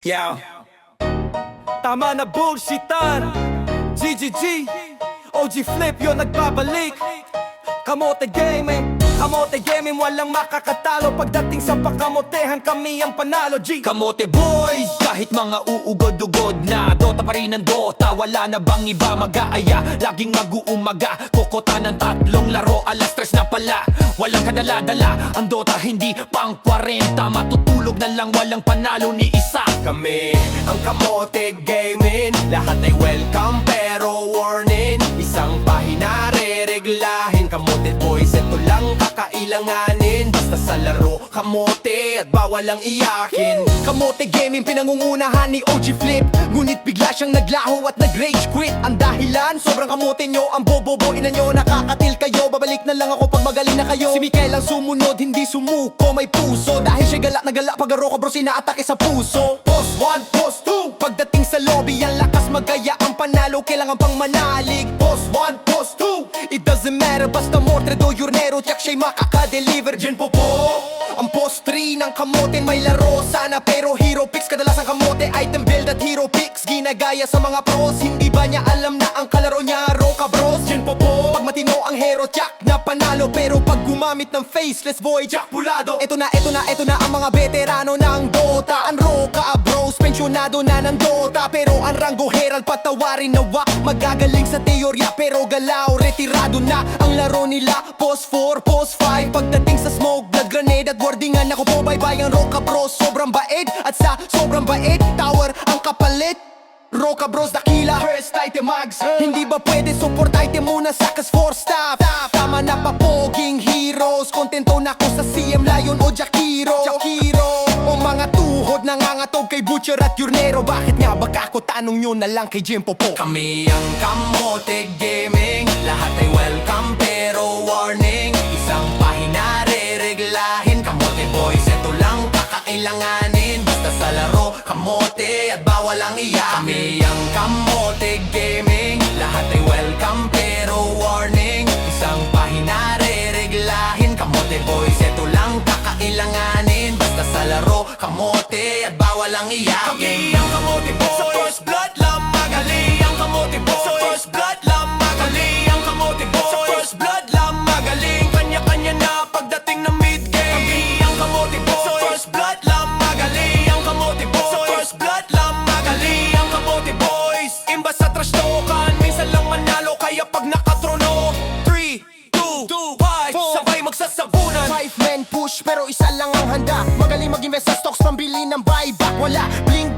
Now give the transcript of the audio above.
Yeah. Tama na bullshitan. GGG, OG Flip yun nagbabalik. Kamote Gaming, Kamote Gaming, walang makakatalo. Pagdating sa pakamotehan, kami ang panalo. G Kamote Boys, kahit mga uugod-ugod na Dota pa rin ang Dota, wala na bang iba mag-aaya? Laging mag-uumaga, kokota ng tatlong laro, alas 3 na pala. Walang kadala-dala, ang Dota hindi pang 40. Matutulog na lang, walang panalo ni isa. Kami ang Kamote Gaming, lahat ay welcome pero warning. Isang pahina re-reglahin. Kamote Boys, ito lang kakailanganin. Basta sa laro, kamote at bawal ang iyakin. Kamote Gaming, pinangungunahan ni OG Flip. Ngunit bigla siyang naglaho at nag-rage quit. Ang dahilan, sobrang kamote nyo, ang bobo-boy na nyo. Nakakatil kayo, babalik na lang ako pag magaling na kayo. Si Mikael ang sumunod, hindi sumuko, may puso. Dahil siya gala na gala, pag aro ka bro, sinaatake sa puso. Post 1, post 2, pagdating sa lobby, ang lakas magaya, ang panalo, kailangan pang manalig. Post 1, post 2, it doesn't matter, basta mortre do yurnero, tsak siya'y makaka-deliver. Dyan po, ang post 3 ng kamote, may laro sana, pero hero picks, kadalasan kamote, item build at hero picks, ginagaya sa mga pros. Hindi ba niya alam na ang kalaro niya, Roka Bros? Dyan po, pag matino ang hero, tsak na panalo, pero pag gumamit ng faceless boy, tsak pulado. Eto na ang mga veterano ng Dota. Ang Roka Bros, pensyonado na ng Dota, pero ang Rango Herald patawarin na wak. Magagaling sa teorya, pero galaw, retirado na ang laro nila. Post 4, post 5, pagdating sa smoke, blood grenade at wardingan. Ako po bye-bye ang Roka Bros, sobrang bait. At sa sobrang bait, tower ang kapalit. Roka Bros, dakila, first item mags. Hindi ba pwede support item muna sa kas 4 staff? Tama na papoging heroes, kontento na ko sa CM Lion o Jakiro. O mga tuhod nangangatog kay Butcher at Yurnero. Bakit nga ba kako, tanong nyo na lang kay Jempo po. Kami ang Kamote Gaming, lahat ay welcome pero warning. Isang pahina re-reglahin. Kamote Boys, ito lang kakailanganin. Basta sa laro, kamote at bawal ang iyakin. Kami ang Kamote Gaming, lahat ay welcome pero warning. Isang pahina re-reglahin. Kamote Boys, ito lang kakailanganin. Basta sa laro, kamote at bawal ang iyakin. Kami ang Kamote Boys, sa first blood lang magaling. Ang Kamote Boys, sa first blood lang